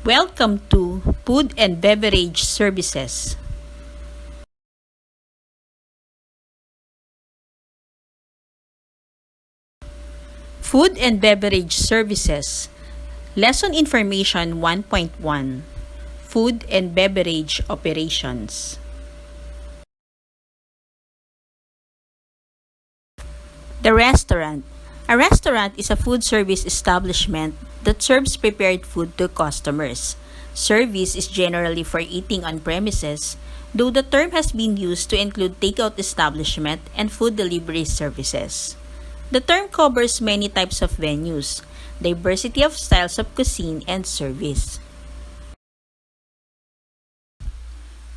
Welcome to Food and Beverage Services. Food and Beverage Services. Lesson Information 1.1. Food and Beverage Operations. The restaurant. A restaurant is a food service establishment that serves prepared food to customers. Service is generally for eating on premises, though the term has been used to include takeout establishment and food delivery services. The term covers many types of venues, diversity of styles of cuisine and service.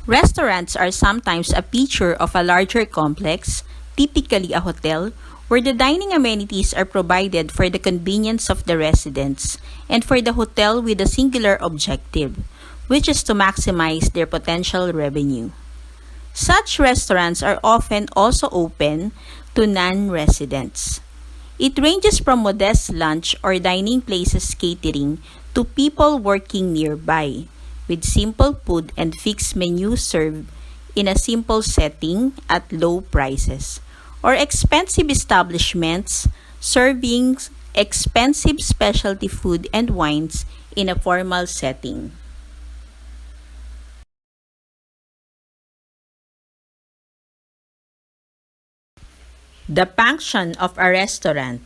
Restaurants are sometimes a feature of a larger complex, typically a hotel, where the dining amenities are provided for the convenience of the residents and for the hotel with a singular objective, which is to maximize their potential revenue. Such restaurants are often also open to non-residents. It ranges from modest lunch or dining places catering to people working nearby, with simple food and fixed menus served in a simple setting at low prices, or expensive establishments serving expensive specialty food and wines in a formal setting. The function of a restaurant.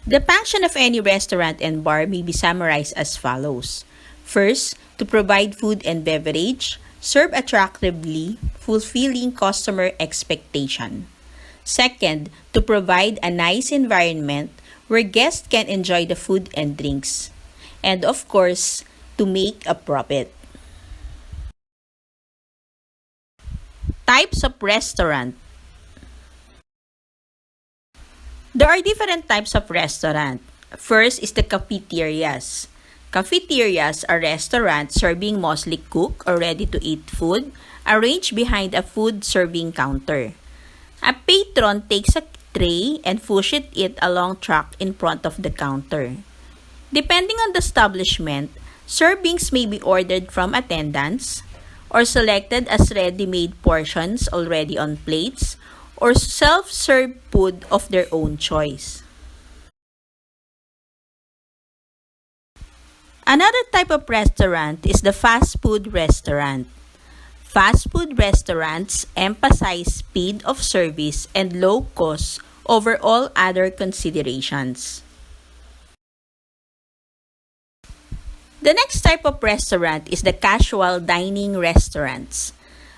The function of any restaurant and bar may be summarized as follows. First, to provide food and beverage, serve attractively, fulfilling customer expectation. Second, to provide a nice environment where guests can enjoy the food and drinks. And of course, to make a profit. Types of restaurant. There are different types of restaurant. First is the cafeterias. Cafeterias are restaurants serving mostly cooked or ready-to-eat food arranged behind a food serving counter. A patron takes a tray and pushes it along track in front of the counter. Depending on the establishment, servings may be ordered from attendants or selected as ready-made portions already on plates or self-serve food of their own choice. Another type of restaurant is the fast food restaurant. Fast food restaurants emphasize speed of service and low cost over all other considerations. The next type of restaurant is the casual dining restaurants.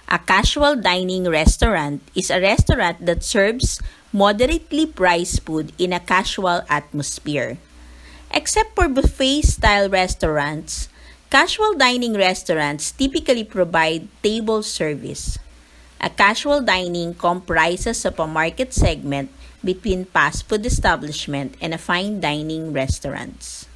A casual dining restaurant is a restaurant that serves moderately priced food in a casual atmosphere. Except for buffet-style restaurants, casual dining restaurants typically provide table service. A casual dining comprises of a market segment between fast food establishment and a fine dining restaurants.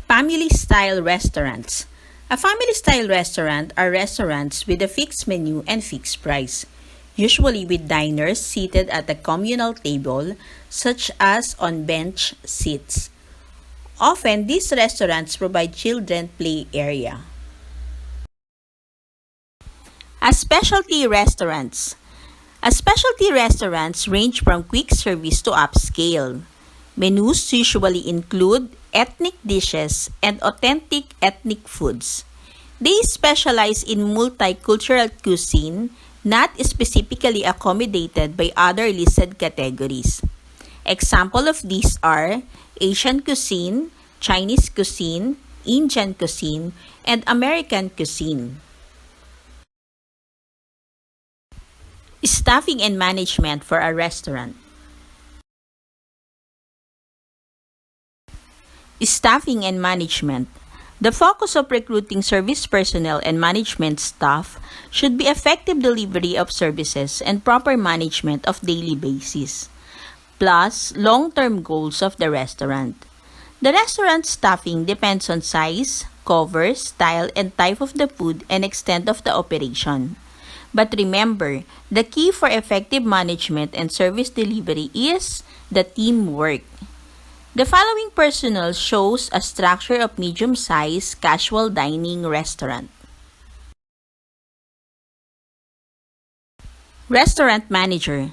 Family-style restaurants. A family-style restaurant are restaurants with a fixed menu and fixed price, usually with diners seated at a communal table, such as on bench seats. Often, these restaurants provide children play area. Specialty restaurants. Specialty restaurants range from quick service to upscale. Menus usually include ethnic dishes and authentic ethnic foods. They specialize in multicultural cuisine, not specifically accommodated by other listed categories. Examples of these are Asian cuisine, Chinese cuisine, Indian cuisine, and American cuisine. Staffing and management for a restaurant. Staffing and management. The focus of recruiting service personnel and management staff should be effective delivery of services and proper management of daily basis, plus long-term goals of the restaurant. The restaurant staffing depends on size, cover, style, and type of the food and extent of the operation. But remember, the key for effective management and service delivery is the teamwork. The following personnel shows a structure of medium-sized casual dining restaurant. Restaurant manager.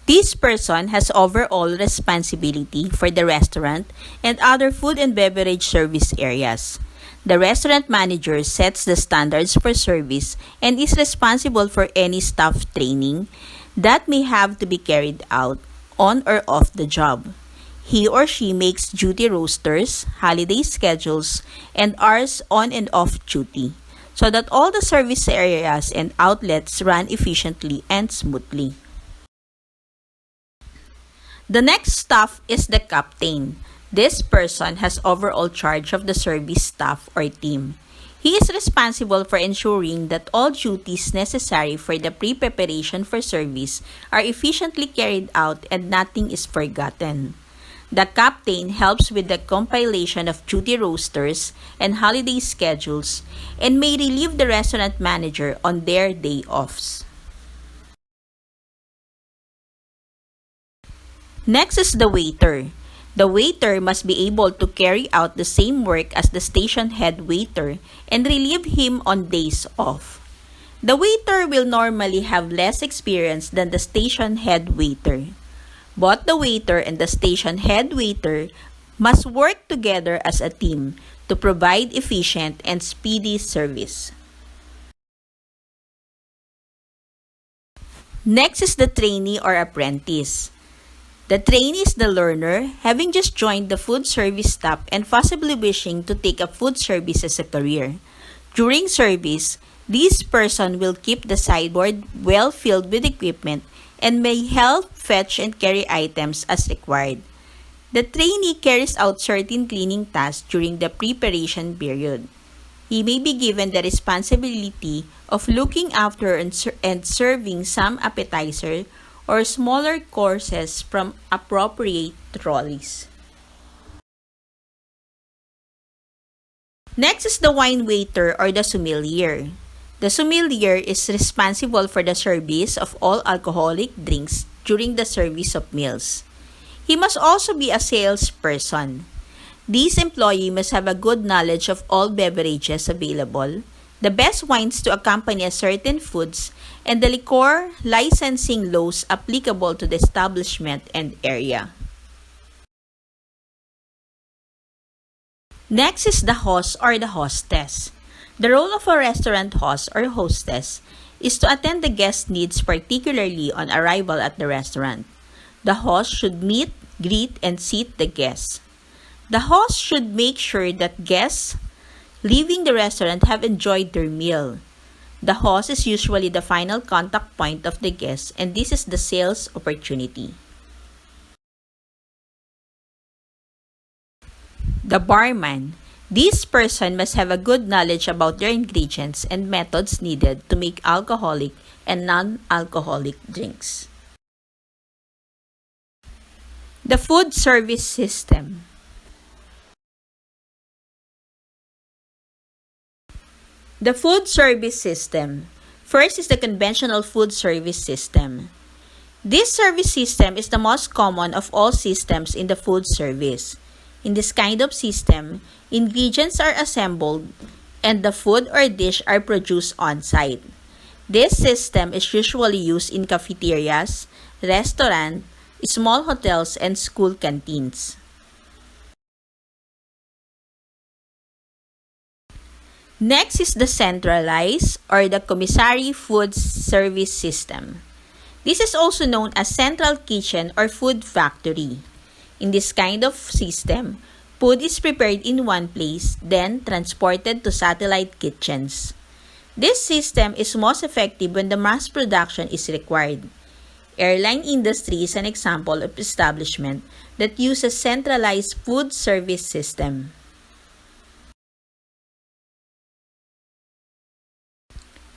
This person has overall responsibility for the restaurant and other food and beverage service areas. The restaurant manager sets the standards for service and is responsible for any staff training that may have to be carried out on or off the job. He or she makes duty rosters, holiday schedules, and hours on and off duty so that all the service areas and outlets run efficiently and smoothly. The next staff is the captain. This person has overall charge of the service staff or team. He is responsible for ensuring that all duties necessary for the pre-preparation for service are efficiently carried out and nothing is forgotten. The captain helps with the compilation of duty rosters and holiday schedules and may relieve the restaurant manager on their day offs. Next is the waiter. The waiter must be able to carry out the same work as the station head waiter and relieve him on days off. The waiter will normally have less experience than the station head waiter. Both the waiter and the station head waiter must work together as a team to provide efficient and speedy service. Next is the trainee or apprentice. The trainee is the learner having just joined the food service staff and possibly wishing to take up food service as a career. During service, this person will keep the sideboard well filled with equipment and may help fetch and carry items as required. The trainee carries out certain cleaning tasks during the preparation period. He may be given the responsibility of looking after and serving some appetizer or smaller courses from appropriate trolleys. Next is the wine waiter or the sommelier. The sommelier is responsible for the service of all alcoholic drinks during the service of meals. He must also be a salesperson. This employee must have a good knowledge of all beverages available, the best wines to accompany a certain foods, and the liquor licensing laws applicable to the establishment and area. Next is the host or the hostess. The role of a restaurant host or hostess is to attend the guest needs, particularly on arrival at the restaurant. The host should meet, greet, and seat the guests. The host should make sure that guests leaving the restaurant have enjoyed their meal. The host is usually the final contact point of the guests, and this is the sales opportunity. The barman. This person must have a good knowledge about their ingredients and methods needed to make alcoholic and non-alcoholic drinks. The food service system. The food service system. First is the conventional food service system. This service system is the most common of all systems in the food service. In this kind of system, ingredients are assembled and the food or dish are produced on-site. This system is usually used in cafeterias, restaurants, small hotels, and school canteens. Next is the centralized or the commissary food service system. This is also known as central kitchen or food factory. In this kind of system, food is prepared in one place, then transported to satellite kitchens. This system is most effective when the mass production is required. Airline industry is an example of establishment that uses centralized food service system.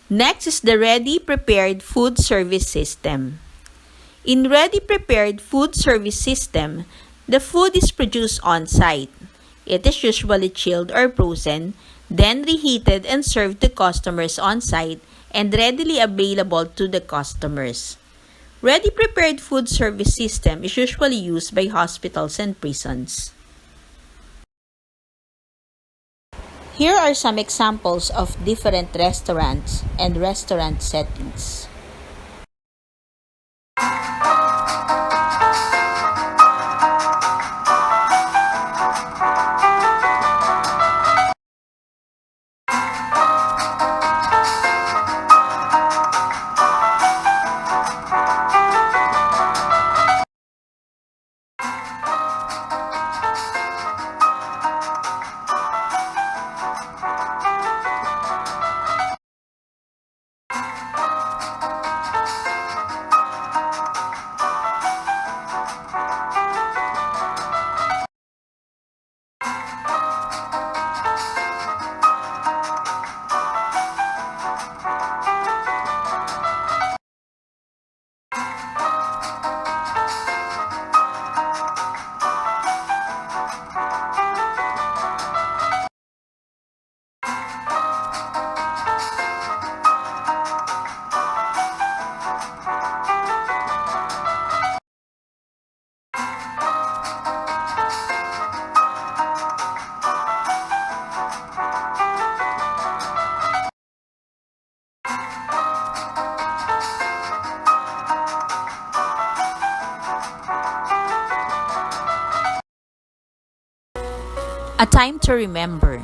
Next is the ready-prepared food service system. In ready-prepared food service system, the food is produced on-site. It is usually chilled or frozen, then reheated and served to customers on-site and readily available to the customers. Ready-prepared food service system is usually used by hospitals and prisons. Here are some examples of different restaurants and restaurant settings. A time to remember.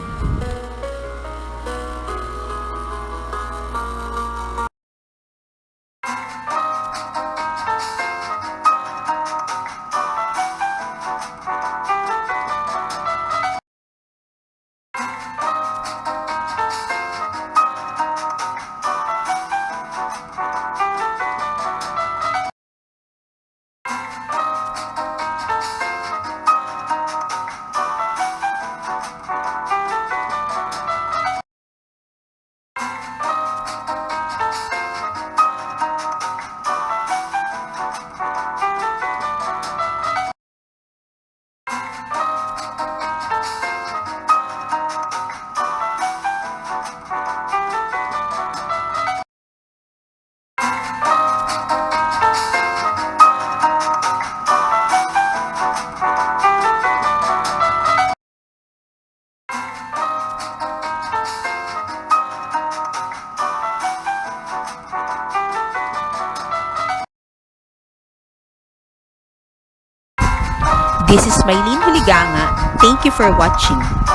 This is Maylene Huliganga. Thank you for watching.